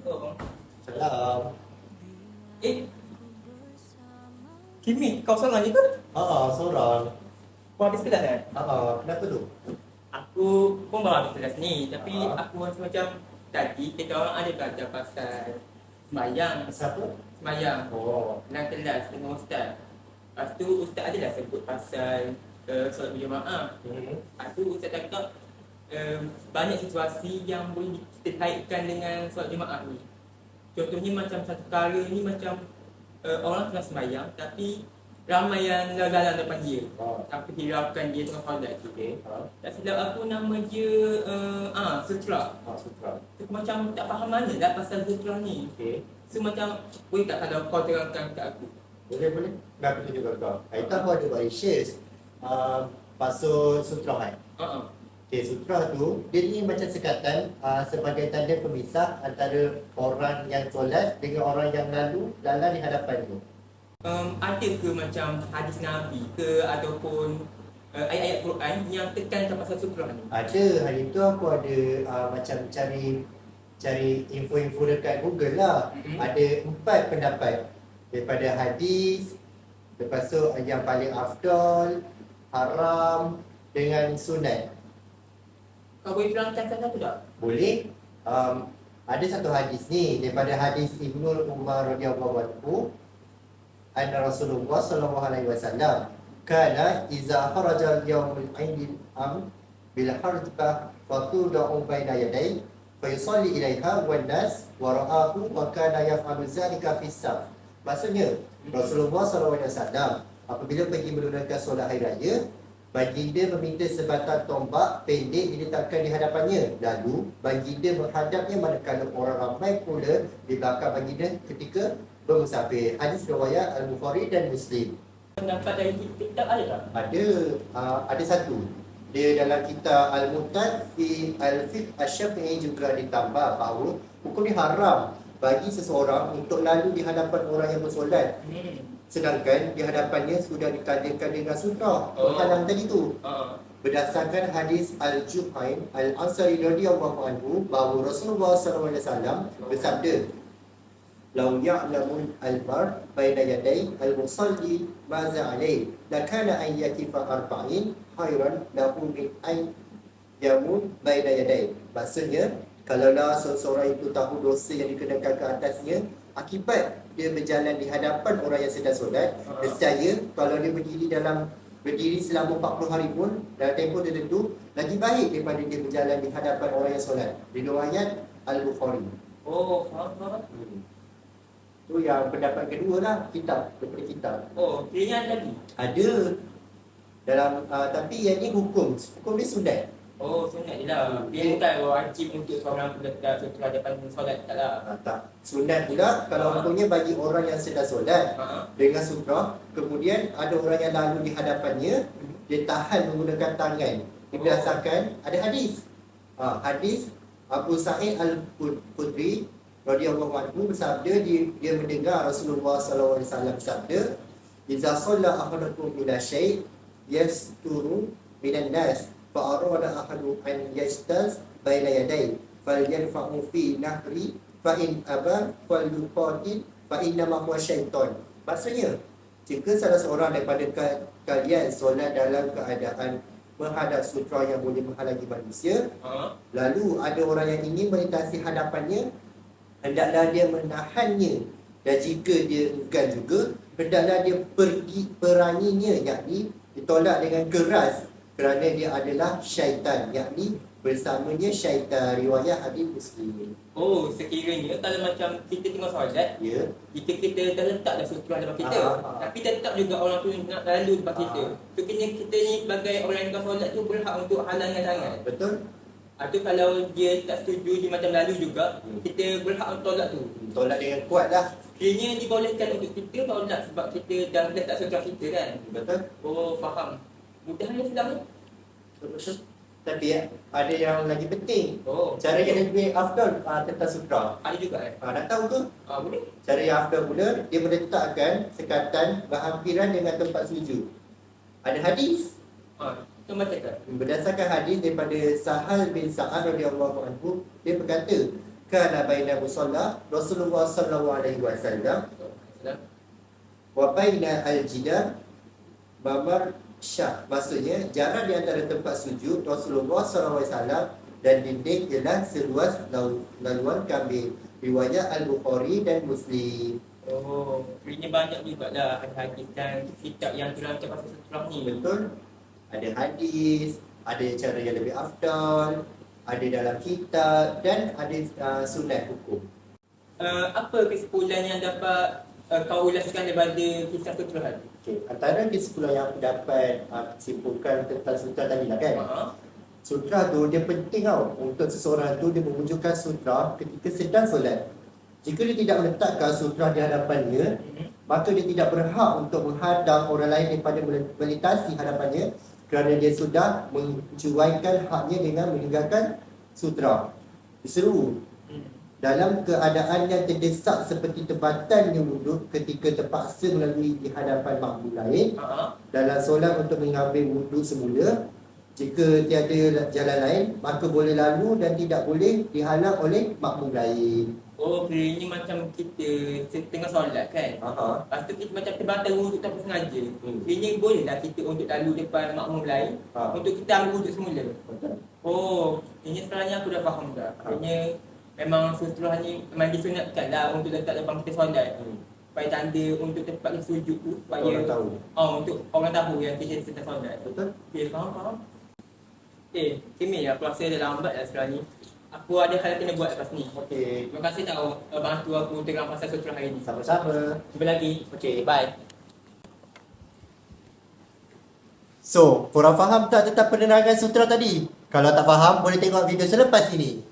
Oh. Salam. Eh, Kimi, kau seorang je ke? Seorang. Kau habis kelas kan? Kenapa tu? Aku pun baru habis kelas ni. Tapi Ah. aku rasa macam tadi kita orang ada belajar pasal sembahyang. Siapa? Sembahyang Oh. dalam kelas dengan ustaz. Lepas tu ustaz adalah sebut pasal solat berjemaah. Lepas tu ustaz cakap banyak situasi yang boleh kita kaitkan dengan solat jemaah ni. Contohnya macam satu perkara ni macam orang tengah sembahyang tapi ramai yang gagal depan dia. Tapi hiraukan dia tengah solat tu. Tak silap aku nama dia Sutra. Sutra. So, aku macam tak faham mana dah pasal Sutra ni. So macam boleh tak kalau kau terangkan kat aku? Boleh. Nak aku tunjuk kat kau. Hari tu aku ada buat shares. Pasal sutra kan? Sutra tu, dia ni macam sekatan sebagai tanda pemisah antara orang yang solat dengan orang yang lalu di hadapan tu. Ada ke macam hadis Nabi ke ataupun ayat-ayat Quran yang tekankan pasal sutra ni? Ada, hari tu aku ada macam cari info-info dekat Google lah. Ada 4 pendapat daripada hadis, lepas tu yang paling afdal, haram dengan sunat. Kau boleh terangkan satu tak? Boleh. Ada satu hadis ni daripada hadis Ibnu Umar radhiyallahu anhu, anna Rasulullah sallallahu alaihi wasallam kana iza kharaja yaumul aidil bil harjah fatuda'u baina yaday fa yusalli ilaiha wan nas wa ra'ahu wa kana yaf'alu zalika fi saf. Maksudnya Rasulullah sallallahu alaihi wasallam apabila pergi menunaikan solat hari raya, baginda meminta sebatang tombak pendek diletakkan di hadapannya. Lalu baginda menghadapnya manakala orang ramai pula di belakang baginda ketika bermusafir. Hadis riwayat Al-Bukhari dan Muslim. Pendapat dari kitab ada tak? Ada satu. Dia dalam kitab Al-Mu'tad fi Al-Fiqh Asy-Syafi'i juga ditambah bahawa hukum ni haram bagi seseorang untuk lalu di hadapan orang yang bersolat. Sedangkan di hadapannya sudah ditandingkan dengan sutra menghalang tadi tu. Berdasarkan hadis Al-Juhain Al-Ansari radhiyallahu anhu bahawa Rasulullah sallallahu alaihi wasallam bersabda, "Lau ya'lamun al-mar baina yaday al-musalli maza alayhi lakana an yakifa arba'in khairan lahu min an yamun baina yaday." Maksudnya, kalaulah seseorang itu tahu dosa yang dikenakan ke atasnya akibat dia berjalan di hadapan orang yang sedang solat, nescaya kalau dia berdiri selama 40 hari pun dalam tempoh tertentu lagi baik daripada dia berjalan di hadapan orang yang solat. Riwayat Al-Bukhari. Faham. Tu yang pendapat kedua lah, daripada kitab. Kiranya ada lagi? Ada dalam tapi yang ni hukum dia sunat. Sunat je lah. Dia bukan wajib untuk seorang letak sutra depan solat, tak lah. Tak. Sunat pula kalau hukumnya bagi orang yang sedang solat dengan sutra, kemudian ada orang yang lalu di hadapannya, dia tahan menggunakan tangan. Berdasarkan ada hadis. Hadis Abu Sa'id Al-Khudri radhiyallahu anhu bersabda, dia mendengar Rasulullah sallallahu alaihi wasallam bersabda, "Idza shalla ahadukum ila syai' yasturu minan nas fa arada ahadu an yastaz baina yaday falyarfa'u fi nahri fa in aba falyuqatil fa inna ma huwa syaitan." Maksudnya, jika salah seorang daripada kalian solat dalam keadaan menghadap sutra yang boleh menghalangi manusia, lalu ada orang yang ingin melintasi hadapannya, hendaklah dia menahannya, dan jika dia enggan juga, hendaklah dia peranginya, yakni ditolak dengan keras, kerana dia adalah syaitan, yakni bersamanya syaitan. Riwayat hadis Muslim. Sekiranya kalau macam kita tengah solat, jika kita dah letak dah sutra depan kita, tapi tetap juga orang tu nak lalu depan kita, so kita ni sebagai orang yang tengah solat tu berhak untuk halangan tangan. Betul. Atau kalau dia tak setuju, dia macam lalu juga, kita berhak untuk tolak tu. Tolak dengan kuat lah. Kiranya dibolehkan untuk kita tolak sebab kita dah letak sutra kita kan. Betul. Faham. Mudahan sedang ni. Betul. Tapi ada yang lagi penting. Cara betul. yang lebih afdal tentang sutra. Ada juga Nak tahu ke? Boleh. Cara yang afdal pula, dia meletakkan sekatan berhampiran dengan tempat sujud. Ada hadis. Itu macam tak? Berdasarkan hadis daripada Sahal bin Sa'ad radhiyallahu anhu, dia berkata, kana baina musalla Rasulullah sallallahu alaihi wasallam wa baina al-jidar mamar syah. Maksudnya jarak di antara tempat sujud Rasulullah sallallahu alaihi wasallam dan dinding ialah seluas laluan kambing. Riwayat Al-Bukhari dan Muslim. Oh, ini banyak juga dah hadis dan kitab yang dirancang pasal sutrah ni. Betul. Ada hadis, ada cara yang lebih afdal, ada dalam kitab dan ada sunat hukum. Apa kesimpulan yang dapat kau ulaskan daripada kisah sutrah tadi? Okey, antara kesimpulan yang aku dapat simpulkan tentang sutra tadi lah kan. Sutra tu dia penting tau untuk seseorang tu dia memunculkan sutra ketika sedang solat. Jika dia tidak meletakkan sutra di hadapannya, maka dia tidak berhak untuk menghadang orang lain daripada melintasi hadapannya kerana dia sudah mencuaikan haknya dengan meninggalkan sutra. Diseru dalam keadaan yang terdesak seperti tebatannya wuduk ketika terpaksa melalui di hadapan makmum lain dalam solat untuk mengambil wuduk semula. Jika tiada jalan lain, maka boleh lalu dan tidak boleh dihalang oleh makmum lain. Oh, ini macam kita tengah solat kan? Lepas tu kita macam terbatal wuduk tanpa sengaja. Ini boleh tak kita untuk lalu depan makmum lain untuk kita ambil wuduk semula? Betul. Oh, ini sebenarnya aku dah faham dah. Maksudnya memang sutrah ni memang disunatkan lah untuk letak depan kita solat. Supaya tanda untuk tempat kita sujud tu supaya orang tahu. untuk orang tahu yang kita sedang solat. Betul. Okay, faham. Kimi, aku rasa dah lambat lah sekarang ni. Aku ada hal yang kena buat lepas ni. Okey. Terima kasih tau bantu aku tengok pasal sutrah hari ni. Sama-sama. Jumpa lagi. Okey. Bye. So, korang faham tak tentang penerangan sutra tadi? Kalau tak faham, boleh tengok video selepas ini.